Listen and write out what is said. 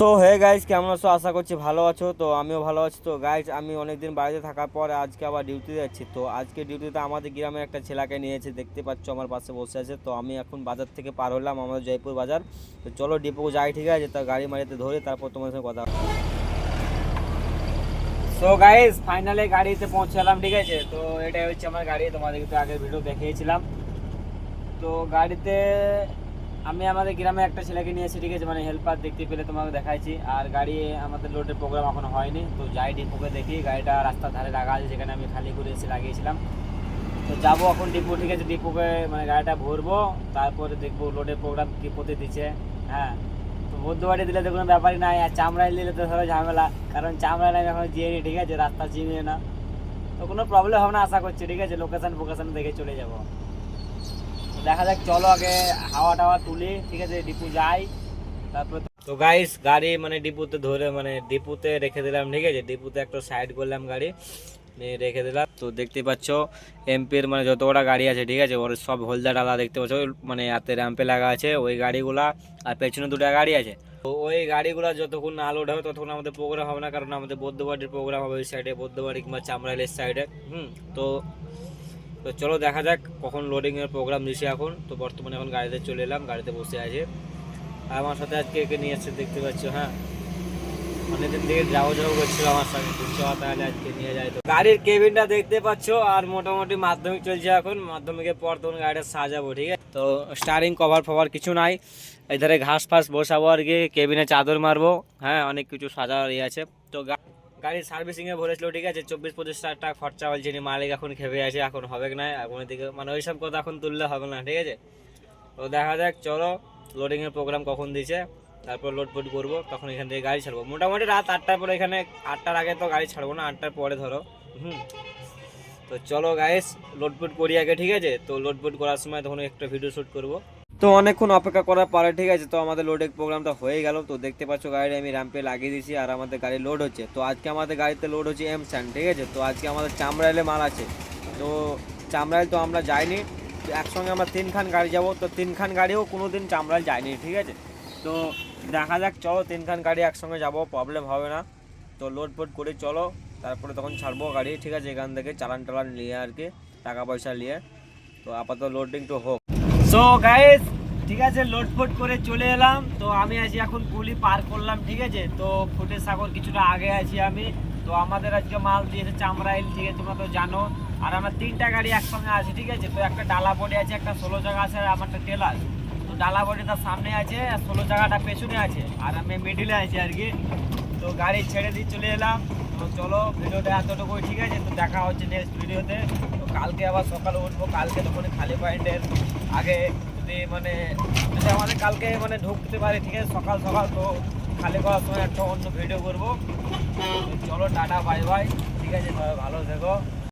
So hey guys, কেমন আছো? আশা করছি ভালো আছো। তো আমিও ভালো আছি। তো গাইজ, আমি অনেকদিন বাড়িতে থাকার পর আজকে আবার ডিউটিতে যাচ্ছি। তো আজকে ডিউটিতে আমাদের গ্রামের একটা ছেলেকে নিয়েছে, দেখতে পাচ্ছ আমার পাশে বসে আছে। তো আমি এখন বাজার থেকে পার হলাম, আমাদের জয়পুর বাজার। তো চলো ডিপো যাই, ঠিক আছে? তো গাড়ি মাড়িতে ধরে তারপর তোমার সঙ্গে কথা। সো গাইজ, ফাইনালি গাড়িতে পৌঁছালাম, ঠিক আছে? তো এটাই হচ্ছে আমার গাড়ি, তোমাদেরকে তো আগের ভিডিও দেখিয়েছিলাম। তো গাড়িতে আমি আমাদের গ্রামে একটা ছেলেকে নিয়েছি, ঠিক আছে? মানে হেল্পার, দেখতে পেলে তোমাকে দেখাইছি। আর গাড়ি আমাদের লোডের প্রোগ্রাম এখনো হয়নি। তো যাই ডিপোকে দেখি, গাড়িটা রাস্তার ধারে লাগা আছে, যেখানে আমি খালি করে এসে লাগিয়েছিলাম। তো যাবো এখন ডিপো, ঠিক আছে? ডিপোকে মানে গাড়িটা ভরবো, তারপরে দেখবো লোডের প্রোগ্রাম কী পথে দিচ্ছে। হ্যাঁ, তো বদ্ধবাড়ি দিলে তো কোনো ব্যাপারই নাই, আর চামড়াই দিলে তো ধরো ঝামেলা, কারণ চামড়ায় আমি এখন যেয়ে, ঠিক আছে? রাস্তা চিনি না, তো কোনো প্রবলেম হবে না আশা করছি, ঠিক আছে? লোকেশন দেখে চলে যাবো। দেখা যাক, চলো আগে হাওয়া টাওয়া তুলি, ঠিক আছে? ডিপু যাই, তারপরে তো গাইস গাড়ি মানে ডিপুতে ধরে মানে ডিপুতে রেখে দিলাম, ঠিক আছে? ডিপুতে একটা সাইড করলাম, গাড়ি নিয়ে রেখে দিলাম। তো দেখতে পাচ্ছ এমপির মানে যত কটা গাড়ি আছে, ঠিক আছে? ওর সব হোলদার ডালা দেখতে পাচ্ছ, মানে হাতে র্যাম্পে লাগা আছে ওই গাড়িগুলা। আর পেছনে দুটো গাড়ি আছে। তো ওই গাড়িগুলো যতক্ষণ না লোড হবে ততক্ষণ আমাদের প্রোগ্রাম হবে না, কারণ আমাদের বৌদ্ধবাড়ির প্রোগ্রাম হবে ওই সাইডে, বৌদ্ধবাড়ি কিংবা চামড়াইলের সাইডে। তো তো চলো দেখা যাক কখন লোডিংয়ের প্রোগ্রাম দিছে এখন। তো বর্তমানে এখন গাড়িতে চলে এলাম, গাড়িতে বসে আছে। আর আমার সাথে আজকে একে নিয়ে এসছে, দেখতে পাচ্ছ। হ্যাঁ, অনেকদিন থেকে যাও করছিল আমার সঙ্গে, তাহলে আজকে নিয়ে যায়। তো গাড়ির কেবিনটা দেখতে পাচ্ছ। আর মোটামুটি মাধ্যমিক চলছে এখন, মাধ্যমিকের পর তখন গাড়িটা সাজাবো, ঠিক আছে? তো স্টারিং কভার ফভার কিছু নাই, এধারে ঘাস ফাস বসাবো আর কি, কেবিনে চাদর মারবো। হ্যাঁ, অনেক কিছু সাজার ইয়ে আছে। তো গাড়ির সার্ভিসিংয়ে ভরেছিল, ঠিক আছে? 24-25 টাকা খরচা হয়েছে, মালিক এখন খেপে আছে, এখন হবে না এখন দিকে, মানে ওইসব কথা এখন তুললে হবে না, ঠিক আছে? তো দেখা যাক, চলো লোডিংয়ের প্রোগ্রাম কখন দিয়েছে, তারপর লোড পোড করবো, তখন এখান থেকে গাড়ি ছাড়বো মোটামুটি রাত 8টার পরে। এখানে 8টার আগে তো গাড়ি ছাড়বো না, 8টার পরে ধরো। তো চলো গাইস, লোড পোড করি আগে, ঠিক আছে? তো লোড পোড করার সময় তখন একটা ভিডিও শ্যুট করবো। তো অনেকক্ষণ অপেক্ষা করার পরে, ঠিক আছে, তো আমাদের লোডের প্রোগ্রামটা হয়ে গেল। তো দেখতে পাচ্ছ গাড়ি আমি র্যাম্পে লাগিয়ে দিয়েছি, আর আমাদের গাড়ি লোড হচ্ছে। তো আজকে আমাদের গাড়িতে লোড হচ্ছে এম স্যান্ড, ঠিক আছে? তো আজকে আমাদের চামড়াইলে মাল আছে। তো চামড়াইল তো আমরা যাইনি, তো একসঙ্গে আমরা 3খান গাড়ি যাব। তো 3খান গাড়িও কোনো দিন চামড়াইল যায়নি, ঠিক আছে? তো দেখা যাক, চলো 3খান গাড়ি একসঙ্গে যাব, প্রবলেম হবে না। তো লোড পোড করে চলো, তারপরে তখন ছাড়বো গাড়ি, ঠিক আছে? এখান থেকে চালান টালান নিয়ে আর কি, টাকা পয়সা নিয়ে। তো আপাতত লোডিং তো হোক। সো গাইস, ঠিক আছে, লোড পোড করে চলে এলাম। তো আমি আছি এখন কুলি পার করলাম, ঠিক আছে? তো ফুটে সাগর কিছুটা আগে আছি আমি। তো আমাদের আজকে মাল দিয়েছে চামড়াইল, ঠিক আছে? তোমরা তো জানো। আর আমার 3টা গাড়ি একসঙ্গে আছে, ঠিক আছে? তো একটা ডালা বডি আছে, একটা 16 চাকা আছে, আর আমারটা টেলার। তো ডালা বডিটা সামনে আছে, আর 16 চাকাটা পেছনে আছে, আর আমি মিডিলে আছি আর কি। তো গাড়ি ছেড়ে দিয়ে চলে এলাম। তো চলো ভিডিওটা এতটুকুই, ঠিক আছে? তো দেখা হচ্ছে নেক্সট ভিডিওতে। তো কালকে আবার সকালে উঠবো, কালকে তখন খালি পয়েন্টের আগে যদি মানে যদি আমাদের কালকে মানে ঢুকতে পারি, ঠিক আছে? সকাল সকাল, তো খালি করার সময় একটা অন্য ভিডিও করবো। চলো টাটা, বাই বাই, ঠিক আছে? ভালো থেকো।